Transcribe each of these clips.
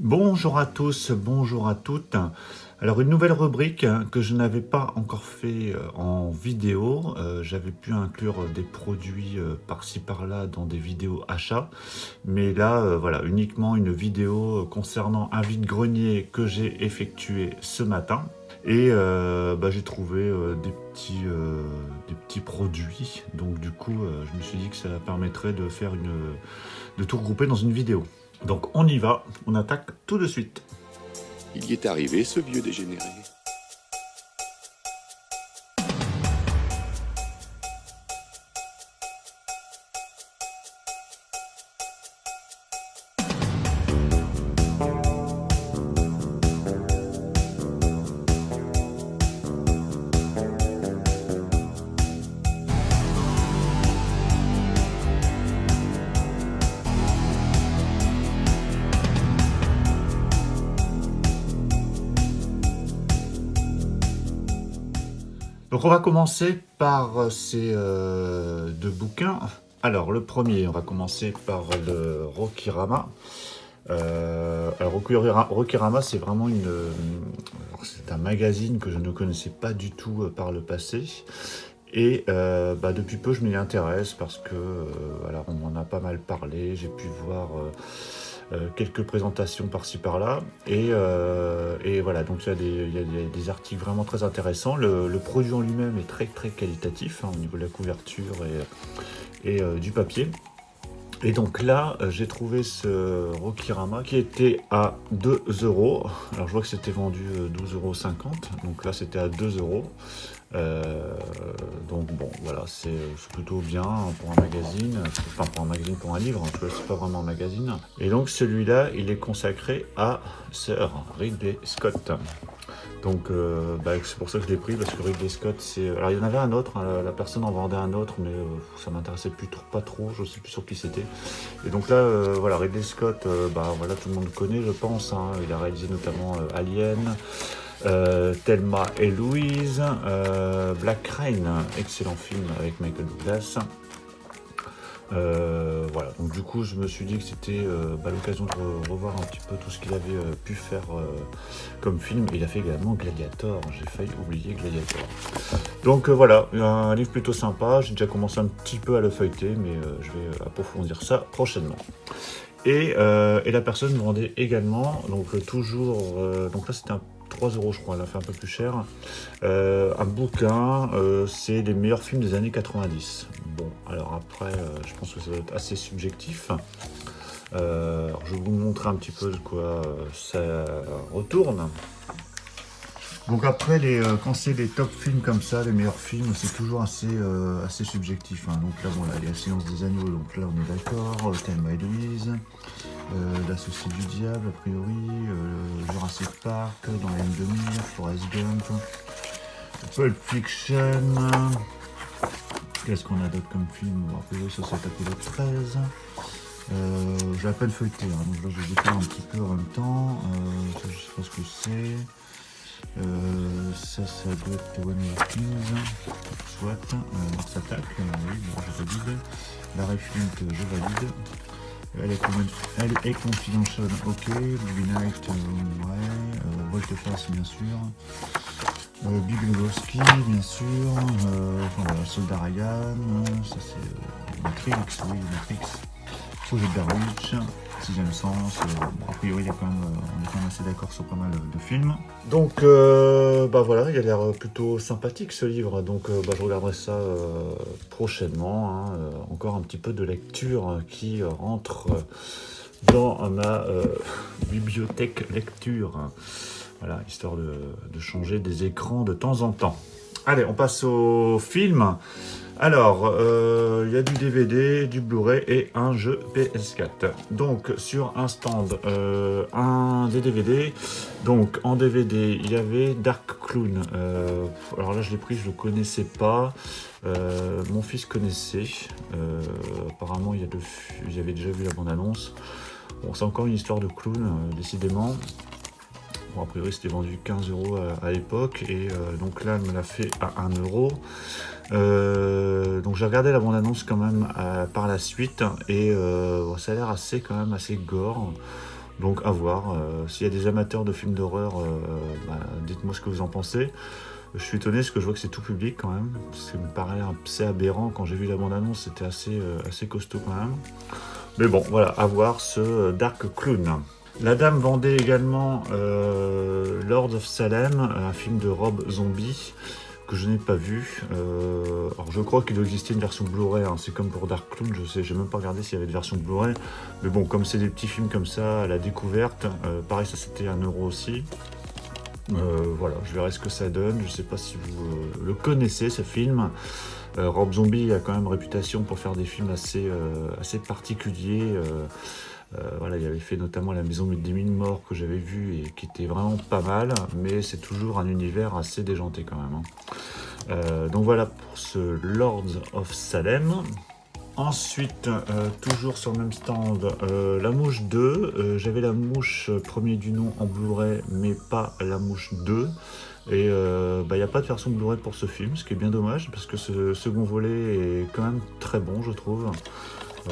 Bonjour à tous, bonjour à toutes. Alors une nouvelle rubrique que je n'avais pas encore fait en vidéo. J'avais pu inclure des produits par-ci par-là dans des vidéos achats. Mais là, voilà, uniquement une vidéo concernant un vide-grenier que j'ai effectué ce matin. Et j'ai trouvé des petits produits. Donc du coup, je me suis dit que ça permettrait de tout regrouper dans une vidéo. Donc on y va, on attaque tout de suite. Il y est arrivé, ce vieux dégénéré. Donc on va commencer par ces deux bouquins. Alors le premier, on va commencer par le Rokirama. Alors Rokirama, c'est vraiment c'est un magazine que je ne connaissais pas du tout par le passé. Et depuis peu, je m'y intéresse parce que alors on m'en a pas mal parlé. J'ai pu voir quelques présentations par-ci par-là. Et voilà, donc il y a des articles vraiment très intéressants. Le produit en lui-même est très très qualitatif au niveau de la couverture et du papier. Et donc là, j'ai trouvé ce Rokirama qui était à 2 euros. Alors je vois que c'était vendu 12,50 €. Donc là, c'était à 2 euros. Donc bon, voilà, c'est plutôt bien pour un magazine. Enfin, pour un magazine, pour un livre, parce que c'est pas vraiment un magazine. Et donc celui-là, il est consacré à Sir Ridley Scott. Donc c'est pour ça que je l'ai pris, parce que Ridley Scott, c'est... Alors il y en avait un autre, hein, la personne en vendait un autre, mais ça m'intéressait pas trop, je sais plus sur qui c'était. Et donc là, voilà, Ridley Scott, voilà, tout le monde le connaît, je pense, hein. Il a réalisé notamment Alien, Thelma et Louise, Black Rain, excellent film avec Michael Douglas. Voilà, donc du coup je me suis dit que c'était l'occasion de revoir un petit peu tout ce qu'il avait pu faire comme film. Et il a fait également Gladiator, j'ai failli oublier Gladiator. Donc voilà, un livre plutôt sympa, j'ai déjà commencé un petit peu à le feuilleter, mais je vais approfondir ça prochainement. Et la personne me vendait également, donc donc là c'était un 3 euros je crois, elle a fait un peu plus cher. Un bouquin, c'est les meilleurs films des années 90. Bon, alors après, je pense que ça doit être assez subjectif. Alors je vais vous montrer un petit peu de quoi ça retourne. Donc après, quand c'est des top films comme ça, les meilleurs films, c'est toujours assez subjectif. Hein. Donc là, bon, il y a Silence des agneaux, donc là on est d'accord. Thelma et Louise, La Société du Diable, a priori, Jurassic Park, Dans la ligne de mire, Forrest Gump, Pulp Fiction. Qu'est-ce qu'on a d'autre comme film? A priori, ça c'est Tapis Express. J'ai à peine feuilleté, hein, donc là je vais découvrir un petit peu en même temps. Ça, je sais pas ce que c'est. Ça doit être One More Things, soit Mars Attack, oui, bon, je valide. Larry Flint, je valide. Elle est Confidential, ok. Movie Night, ouais. Volte-Face, bien sûr. Big Lebowski, bien sûr. Voilà, Soldat Ryan, ça c'est Matrix, oui, Matrix. Projet de Blair Witch, Sixième Sens. A priori, on est quand même assez d'accord sur pas mal de films. Donc, voilà, il a l'air plutôt sympathique ce livre. Donc, je regarderai ça prochainement. Hein. Encore un petit peu de lecture qui rentre dans ma bibliothèque lecture. Voilà, histoire de changer des écrans de temps en temps. Allez, on passe au film. Alors, il y a du DVD, du Blu-ray et un jeu PS4. Donc, sur un stand, un des DVD. Donc, en DVD, il y avait Dark Clown. Alors là, je l'ai pris, je ne le connaissais pas. Mon fils connaissait. Apparemment, il avait déjà vu la bande-annonce. Bon, c'est encore une histoire de clown, décidément. Bon, a priori, c'était vendu 15 € à l'époque. Et donc là, elle me l'a fait à 1 euro. Donc j'ai regardé la bande-annonce quand même par la suite. Et ça a l'air assez gore. Donc à voir. S'il y a des amateurs de films d'horreur, dites-moi ce que vous en pensez. Je suis étonné parce que je vois que c'est tout public quand même. Ça me paraît assez aberrant. Quand j'ai vu la bande-annonce, c'était assez costaud quand même. Mais bon, voilà, à voir ce Dark Clown. La Dame vendait également Lords of Salem, un film de Rob Zombie que je n'ai pas vu. Alors je crois qu'il doit exister une version Blu-ray, hein. C'est comme pour Dark Clown, je sais, j'ai même pas regardé s'il y avait une version Blu-ray. Mais bon, comme c'est des petits films comme ça, à la découverte, pareil, ça c'était 1€ aussi. Voilà, je verrai ce que ça donne. Je sais pas si vous le connaissez, ce film. Rob Zombie a quand même réputation pour faire des films assez particuliers. Voilà, il avait fait notamment La Maison des Mille Morts que j'avais vu et qui était vraiment pas mal, mais c'est toujours un univers assez déjanté quand même, hein. Donc voilà pour ce Lords of Salem. Ensuite, toujours sur le même stand, La Mouche 2. J'avais La Mouche premier du nom en Blu-ray, mais pas La Mouche 2. Et il n'y a pas de version Blu-ray pour ce film, ce qui est bien dommage, parce que ce second volet est quand même très bon, je trouve.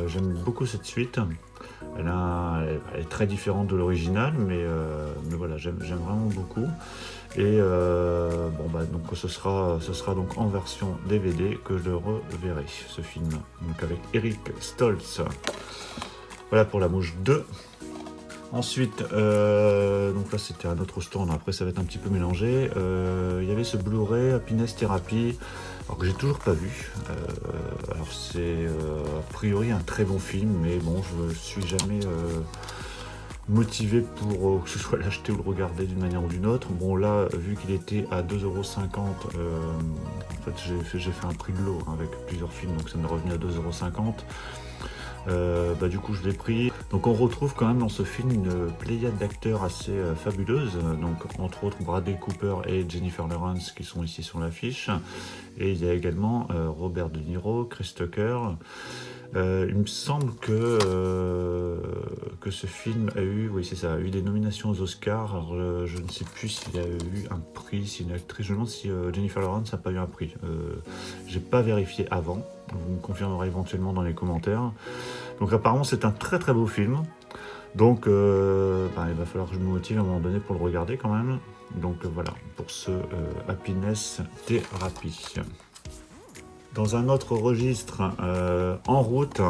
J'aime beaucoup cette suite. Elle est très différente de l'original, mais voilà, j'aime vraiment beaucoup. Et donc ce sera donc en version DVD que je le reverrai, ce film, donc avec Eric Stoltz. Voilà pour La Mouche 2. Ensuite, donc là c'était un autre stand, après ça va être un petit peu mélangé. Il y avait ce Blu-ray Happiness Therapy, alors que j'ai toujours pas vu. Alors c'est a priori un très bon film, mais bon, je suis jamais motivé pour que ce soit l'acheter ou le regarder d'une manière ou d'une autre. Bon là, vu qu'il était à 2,50€, en fait j'ai fait un prix de lot avec plusieurs films, donc ça m'est revenu à 2,50€. Du coup je l'ai pris. Donc on retrouve quand même dans ce film une pléiade d'acteurs assez fabuleuse, donc entre autres Bradley Cooper et Jennifer Lawrence qui sont ici sur l'affiche, et il y a également Robert De Niro, Chris Tucker. Il me semble que ce film a eu, oui c'est ça, a eu des nominations aux Oscars. Alors, je ne sais plus s'il a eu un prix, si une actrice, je me demande si Jennifer Lawrence n'a pas eu un prix. J'ai pas vérifié avant, vous me confirmerez éventuellement dans les commentaires. Donc apparemment c'est un très très beau film. Donc il va falloir que je me motive à un moment donné pour le regarder quand même. Donc voilà, pour ce Happiness Therapy. Dans un autre registre, En route,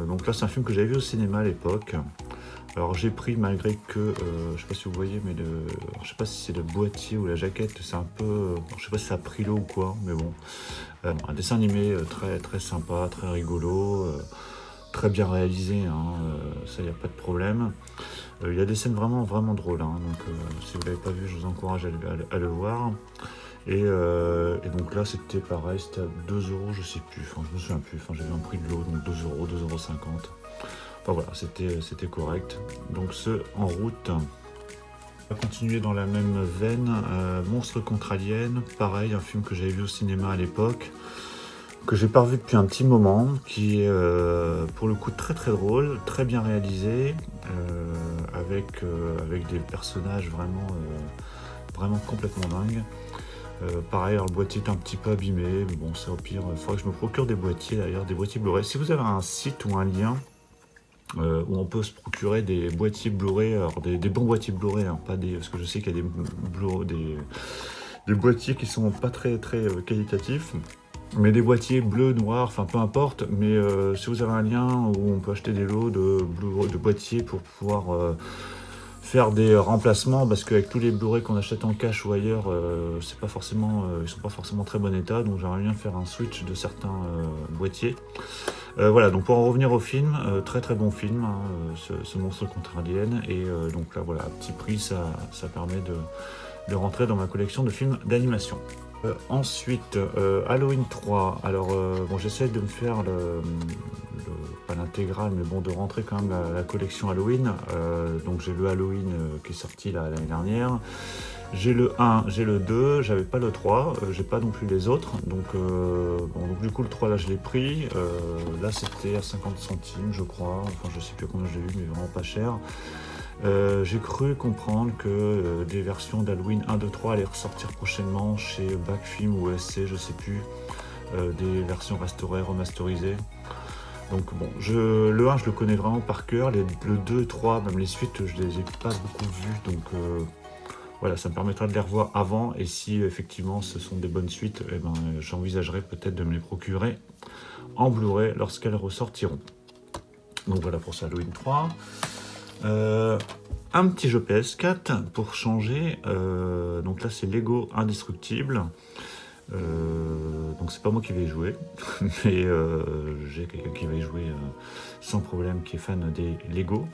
donc là c'est un film que j'avais vu au cinéma à l'époque. Alors j'ai pris malgré que, je sais pas si vous voyez, mais je sais pas si c'est le boîtier ou la jaquette, c'est un peu, je sais pas si ça a pris l'eau ou quoi, mais bon. Un dessin animé très très sympa, très rigolo, très bien réalisé, hein, ça y a pas de problème. Il y a des scènes vraiment vraiment drôles, hein, donc si vous l'avez pas vu, je vous encourage à le voir. Et donc là c'était pareil, c'était à 2€, je sais plus, enfin je me souviens plus, enfin j'avais un prix de l'eau, donc 2€, 2,50€. Enfin voilà, c'était correct. Donc ce En route. On va continuer dans la même veine. Monstre contre Alien, pareil, un film que j'avais vu au cinéma à l'époque, que j'ai pas revu depuis un petit moment, qui est pour le coup très très drôle, très bien réalisé, avec des personnages vraiment complètement dingues. Pareil, alors le boîtier est un petit peu abîmé, mais bon, c'est au pire. Il faudrait que je me procure des boîtiers d'ailleurs, des boîtiers Blu-ray. Si vous avez un site ou un lien où on peut se procurer des boîtiers Blu-ray, alors des bons boîtiers Blu-ray, hein, pas des, parce que je sais qu'il y a des boîtiers qui sont pas très très qualitatifs, mais des boîtiers bleus, noirs, enfin peu importe. Mais si vous avez un lien où on peut acheter des lots de boîtiers pour pouvoir faire des remplacements, parce qu'avec tous les Blu-ray qu'on achète en cash ou ailleurs, ils sont pas forcément très bon état, donc j'aimerais bien faire un switch de certains boîtiers. Voilà, donc pour en revenir au film, très très bon film, hein, ce Monstre contre Alien, et donc là voilà, à petit prix, ça permet de rentrer dans ma collection de films d'animation. Ensuite, Halloween 3. Alors j'essaie de me faire pas l'intégrale, mais bon, de rentrer quand même la collection Halloween. Donc j'ai le Halloween qui est sorti l'année dernière. J'ai le 1, j'ai le 2, j'avais pas le 3, j'ai pas non plus les autres. Donc du coup le 3 là je l'ai pris. Là c'était à 50 centimes je crois. Enfin je sais plus combien j'ai eu, mais vraiment pas cher. J'ai cru comprendre que des versions d'Halloween 1, 2, 3 allaient ressortir prochainement chez Backfilm ou SC, je sais plus, des versions restaurées, remasterisées. Donc bon, le 1 je le connais vraiment par cœur, le 2, 3, même les suites je les ai pas beaucoup vus, donc voilà, ça me permettra de les revoir avant, et si effectivement ce sont des bonnes suites, eh ben, j'envisagerai peut-être de me les procurer en Blu-ray lorsqu'elles ressortiront. Donc voilà pour ça, Halloween 3. Un petit jeu PS4 pour changer, donc là c'est Lego Indestructible. Donc c'est pas moi qui vais y jouer, mais j'ai quelqu'un qui va y jouer sans problème, qui est fan des Lego.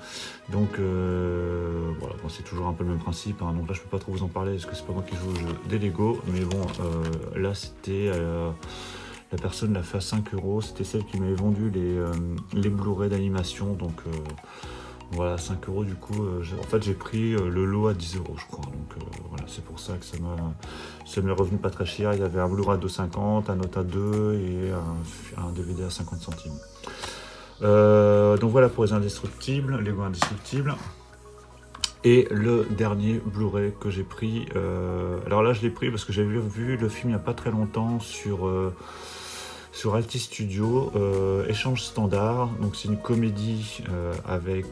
Donc voilà, bon, c'est toujours un peu le même principe, hein. Donc là je peux pas trop vous en parler parce que c'est pas moi qui joue au jeu des Lego, mais bon, là c'était la personne l'a fait à 5 €, c'était celle qui m'avait vendu les Blu-ray d'animation, donc voilà, 5 € du coup, en fait j'ai pris le lot à 10 € je crois, donc voilà, c'est pour ça que ça m'est revenu pas très cher. Il y avait un Blu-ray à 2,50, un autre à 2 et un DVD à 50 centimes. Donc voilà pour les Indestructibles, Lego Indestructibles. Et le dernier Blu-ray que j'ai pris, alors là je l'ai pris parce que j'avais vu le film il n'y a pas très longtemps sur Altis Studio, Échange Standard. Donc c'est une comédie avec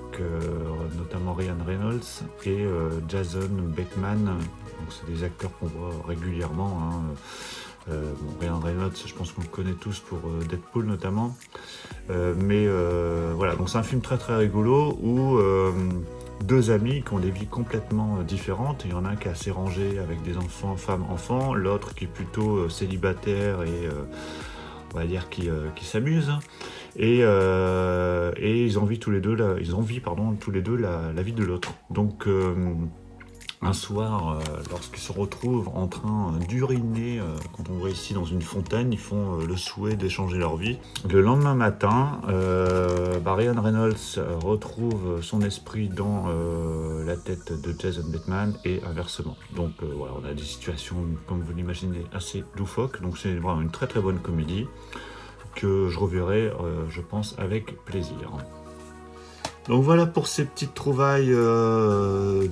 notamment Ryan Reynolds et Jason Bateman. Donc c'est des acteurs qu'on voit régulièrement, hein. Ryan Reynolds, je pense qu'on le connaît tous pour Deadpool notamment. Mais voilà, donc c'est un film très très rigolo où deux amis qui ont des vies complètement différentes. Il y en a un qui est assez rangé avec des enfants, femmes, enfants, l'autre qui est plutôt célibataire et on va dire qui s'amuse, et ils envient tous les deux la vie de l'autre. Donc un soir, lorsqu'ils se retrouvent en train d'uriner, quand on voit ici dans une fontaine, ils font le souhait d'échanger leur vie. Le lendemain matin, Ryan Reynolds retrouve son esprit dans la tête de Jason Bateman et inversement. Donc voilà, on a des situations, comme vous l'imaginez, assez loufoques. Donc c'est vraiment une très très bonne comédie que je reverrai, je pense, avec plaisir. Donc voilà pour ces petites trouvailles de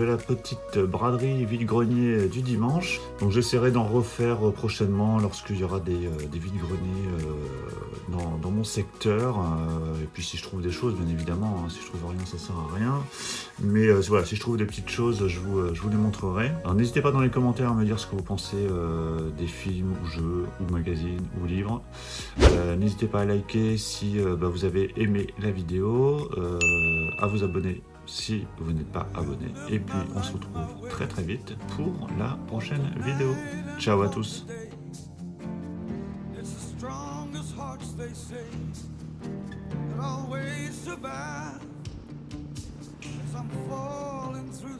la petite braderie vide-grenier du dimanche. Donc j'essaierai d'en refaire prochainement lorsqu'il y aura des vide-greniers dans mon secteur. Et puis si je trouve des choses, bien évidemment, hein, si je trouve rien, ça sert à rien. Mais voilà, si je trouve des petites choses, je vous les montrerai. Alors n'hésitez pas dans les commentaires à me dire ce que vous pensez des films, ou jeux, ou magazines, ou livres. N'hésitez pas à liker si vous avez aimé la vidéo. À vous abonner si vous n'êtes pas abonné, et puis on se retrouve très très vite pour la prochaine vidéo. Ciao à tous. Always survive as I'm falling through